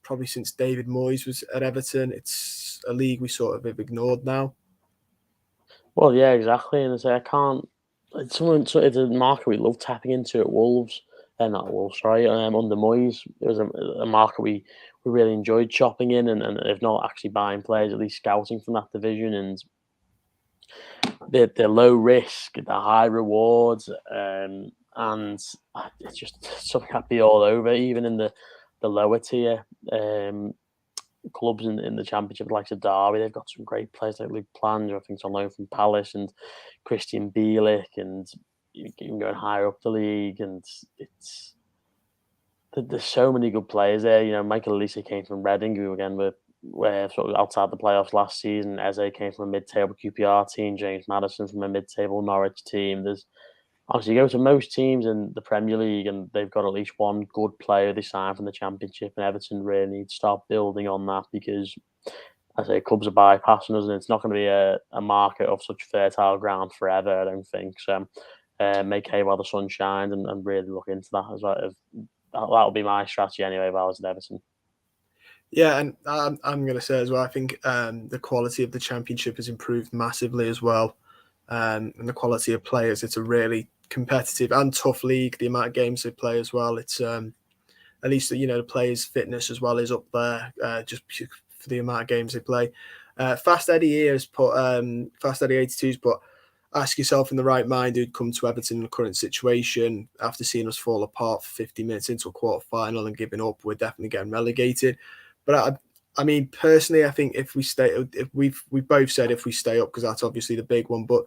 David Moyes was at Everton. It's a league we sort of have ignored now. Well, yeah, exactly, and I can't. It's a market we love tapping into at Wolves, and not Wolves, sorry. Under Moyes, it was a market we really enjoyed shopping in, and if not actually buying players, at least scouting from that division. And they're low risk, they're high rewards, and it's just something I'd be all over, even in the lower tier clubs in the Championship, like Derby. They've got some great players like Luke Planger, I think, on loan from Palace, and Christian Bielik, and you can go higher up the league, and there's so many good players there. Michael Olise came from Reading, who again were sort of outside the playoffs last season. Eze came from a mid-table QPR team. James Maddison from a mid-table Norwich team. There's obviously, you go to most teams in the Premier League and they've got at least one good player they sign from the Championship, and Everton really need to start building on that because, as I say, clubs are bypassing us, and it's not going to be a market of such fertile ground forever, I don't think. So make hay while the sun shines and really look into that as well. That'll be my strategy anyway if I was at Everton. Yeah, and I'm going to say as well, I think the quality of the Championship has improved massively as well. And the quality of players, it's a really competitive and tough league. The amount of games they play as well, it's at least the players' fitness as well is up there just for the amount of games they play. Fast Eddie here has put Fast Eddie 82's put, ask yourself in the right mind who'd come to Everton in the current situation after seeing us fall apart for 50 minutes into a quarter final and giving up. We're definitely getting relegated. But I mean, personally, I think if we stay, if we've both said if we stay up, because that's obviously the big one. But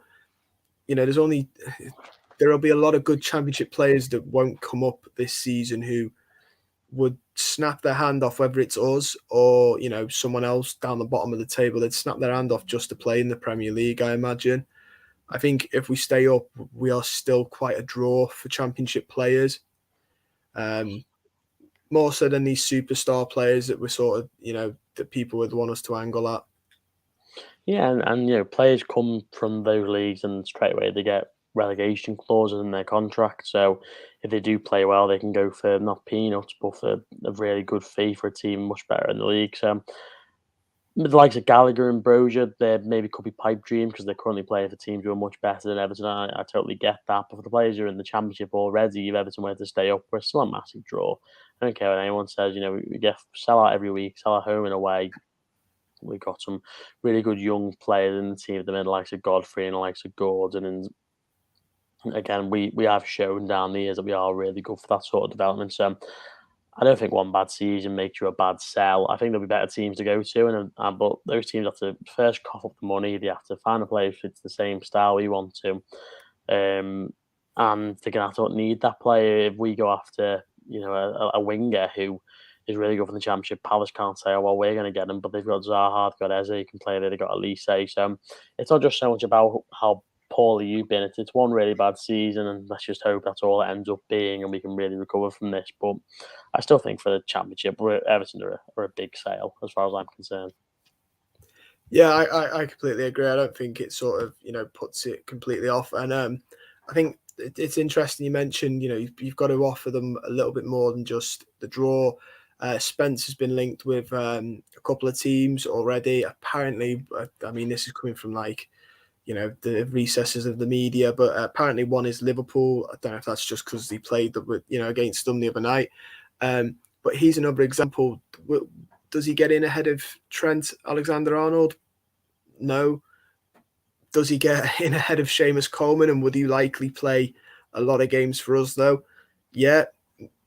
there'll be a lot of good Championship players that won't come up this season who would snap their hand off, whether it's us or someone else down the bottom of the table. They'd snap their hand off just to play in the Premier League, I imagine. I think if we stay up, we are still quite a draw for Championship players. More so than these superstar players that we're sort of, that people would want us to angle at. Yeah, and players come from those leagues and straight away they get relegation clauses in their contract. So if they do play well, they can go for not peanuts, but for a really good fee for a team much better in the league. So with the likes of Gallagher and Brozier, they maybe could be pipe dreams because they're currently playing for teams who are much better than Everton. I totally get that. But for the players who are in the Championship already, if Everton were to stay up, we're still a massive draw. I don't care what anyone says. We get sell out every week, sell out home and away. We've got some really good young players in the team at the minute, likes of Godfrey and the likes of Gordon. And again, we have shown down the years that we are really good for that sort of development. So I don't think one bad season makes you a bad sell. I think there'll be better teams to go to, but those teams have to first cough up the money. They have to find a player who fits the same style we want to, and they're gonna have to need that player. If we go after a winger who is really good for the Championship, Palace can't say, "Oh well, we're going to get him," but they've got Zaha, they've got Eze, who can play there, they've got Elise. So it's not just so much about how poorly you've been. It's one really bad season, and let's just hope that's all it ends up being, and we can really recover from this. But I still think for the Championship, Everton are a big sale as far as I'm concerned. Yeah, I completely agree. I don't think it sort of puts it completely off, and I think it's interesting you mentioned you've got to offer them a little bit more than just the draw. Spence has been linked with a couple of teams already. Apparently, I mean this is coming from the recesses of the media, but apparently one is Liverpool. I don't know if that's just because he played against them the other night. But he's another example. Does he get in ahead of Trent Alexander-Arnold? No. Does he get in ahead of Seamus Coleman, and would he likely play a lot of games for us though? Yeah.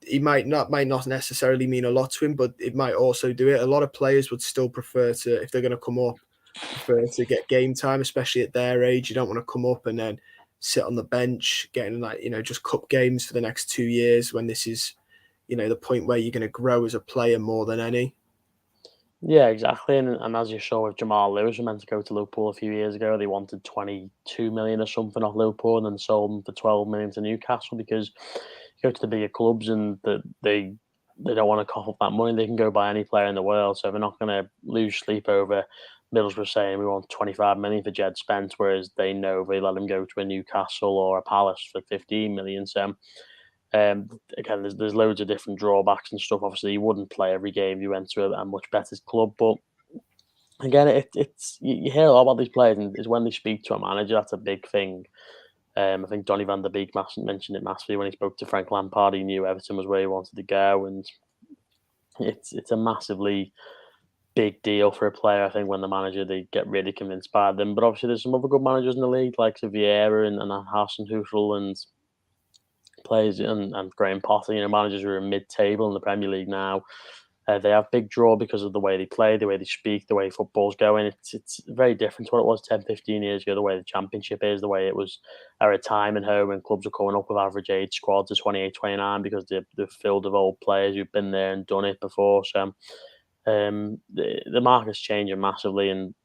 He might not necessarily mean a lot to him, but it might also do it. A lot of players would still prefer to, if they're going to come up, prefer to get game time, especially at their age. You don't want to come up and then sit on the bench getting just cup games for the next 2 years when this is, the point where you're going to grow as a player more than any. Yeah, exactly. And as you saw with Jamal Lewis, who meant to go to Liverpool a few years ago, they wanted 22 million or something off Liverpool and then sold him for 12 million to Newcastle because you go to the bigger clubs and they don't want to cough up that money. They can go buy any player in the world. So they're not going to lose sleep over Middlesbrough saying we want 25 million for Jed Spence, whereas they know they let him go to a Newcastle or a Palace for 15 million. So again, there's loads of different drawbacks and stuff. Obviously, you wouldn't play every game you went to a much better club, but again, it's you hear a lot about these players, and it's when they speak to a manager that's a big thing. I think Donny van der Beek mentioned it massively when he spoke to Frank Lampard. He knew Everton was where he wanted to go, and it's a massively big deal for a player. I think when the manager they get really convinced by them. But obviously, there's some other good managers in the league like Vieira and Hasenhüttl and players and Graham Potter, managers who are mid-table in the Premier League now. They have big draw because of the way they play, the way they speak, the way football's going. It's very different to what it was 10, 15 years ago, the way the Championship is, the way it was at a time and home and clubs are coming up with average age squads of 28, 29 because they're filled with old players who've been there and done it before. So the market's changing massively, and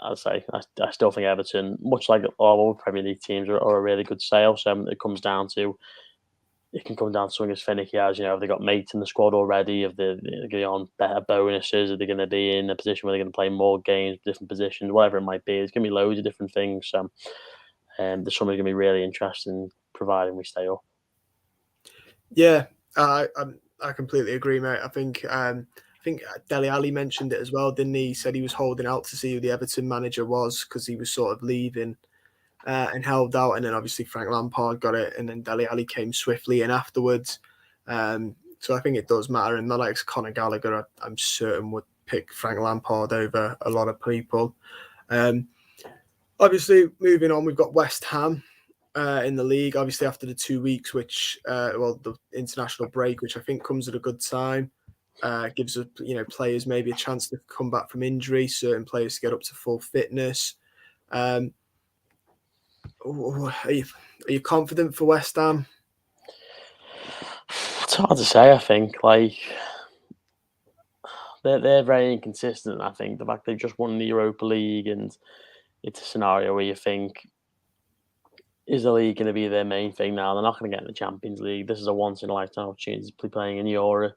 as I say, I still think Everton, much like all other Premier League teams, are a really good sale. So it can come down to something as finicky as, have they got mates in the squad already? Have they going on better bonuses? Are they going to be in a position where they're going to play more games, different positions, whatever it might be? There's going to be loads of different things. So there's something going to be really interesting, providing we stay up. Yeah, I completely agree, mate. I think Dele Alli mentioned it as well, didn't he? He said he was holding out to see who the Everton manager was because he was sort of leaving. And held out, and then obviously Frank Lampard got it, and then Dele Alli came swiftly in afterwards. So I think it does matter, and the likes of Conor Gallagher, I'm certain would pick Frank Lampard over a lot of people. Obviously, moving on, we've got West Ham in the league. Obviously, after the 2 weeks, which the international break, which I think comes at a good time, gives players maybe a chance to come back from injury. Certain players to get up to full fitness. Are you confident for West Ham? It's hard to say. I think they're very inconsistent. I think the fact they've just won the Europa League, and it's a scenario where you think, is the league going to be their main thing now? They're not going to get in the Champions League. This is a once in a lifetime opportunity to be playing in Europe.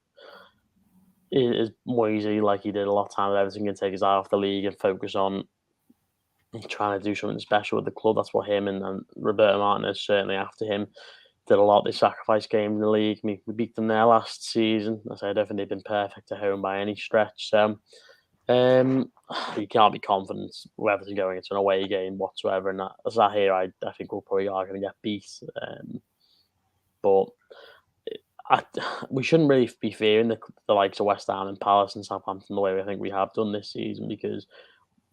Is Moisey, like he did a lot of time at Everton, can take his eye off the league and focus on trying to do something special with the club? That's what him and Roberto Martinez, certainly after him, did a lot. They sacrificed games in the league. We beat them there last season. I say I don't think they've been perfect at home by any stretch. So you can't be confident with Everton going into an away game whatsoever. And as I hear, I think we'll probably are going to get beat. But we shouldn't really be fearing the likes of West Ham and Palace and Southampton the way I think we have done this season, because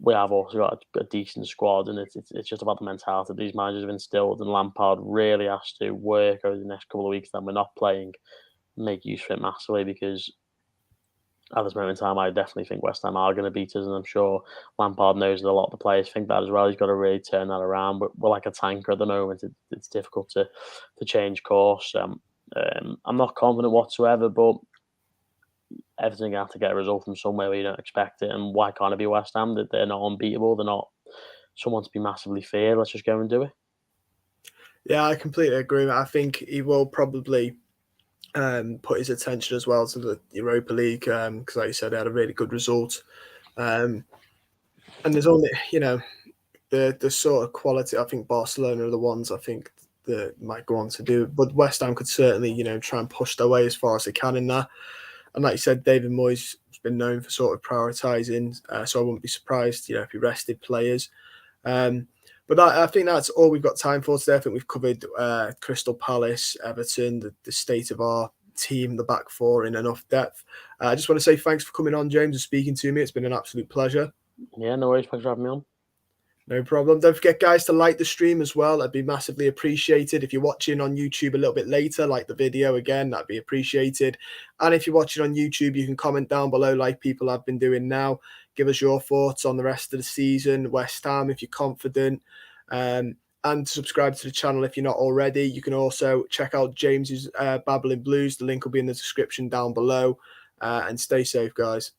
we have also got a decent squad, and it's just about the mentality that these managers have instilled. And Lampard really has to work over the next couple of weeks that we're not playing, make use of it massively, because at this moment in time, I definitely think West Ham are going to beat us, and I'm sure Lampard knows that a lot of the players think that as well. He's got to really turn that around. But we're like a tanker at the moment. It's difficult to change course. I'm not confident whatsoever, but Everton have to get a result from somewhere where you don't expect it. And why can't it be West Ham? That they're not unbeatable. They're not someone to be massively feared. Let's just go and do it. Yeah, I completely agree. I think he will probably put his attention as well to the Europa League, because, like you said, they had a really good result. And there's only, the sort of quality. I think Barcelona are the ones I think that might go on to do. But West Ham could certainly, try and push their way as far as they can in that. And like you said, David Moyes has been known for sort of prioritising, so I wouldn't be surprised, if he rested players. But I think that's all we've got time for today. I think we've covered Crystal Palace, Everton, the state of our team, the back four in enough depth. I just want to say thanks for coming on, James, and speaking to me. It's been an absolute pleasure. Yeah, no worries. Thanks for having me on. No problem. Don't forget, guys, to like the stream as well. That'd be massively appreciated. If you're watching on YouTube a little bit later, like the video again, that'd be appreciated. And if you're watching on YouTube, you can comment down below like people have been doing now. Give us your thoughts on the rest of the season, West Ham, if you're confident. And subscribe to the channel if you're not already. You can also check out James's Babbling Blues. The link will be in the description down below. And stay safe, guys.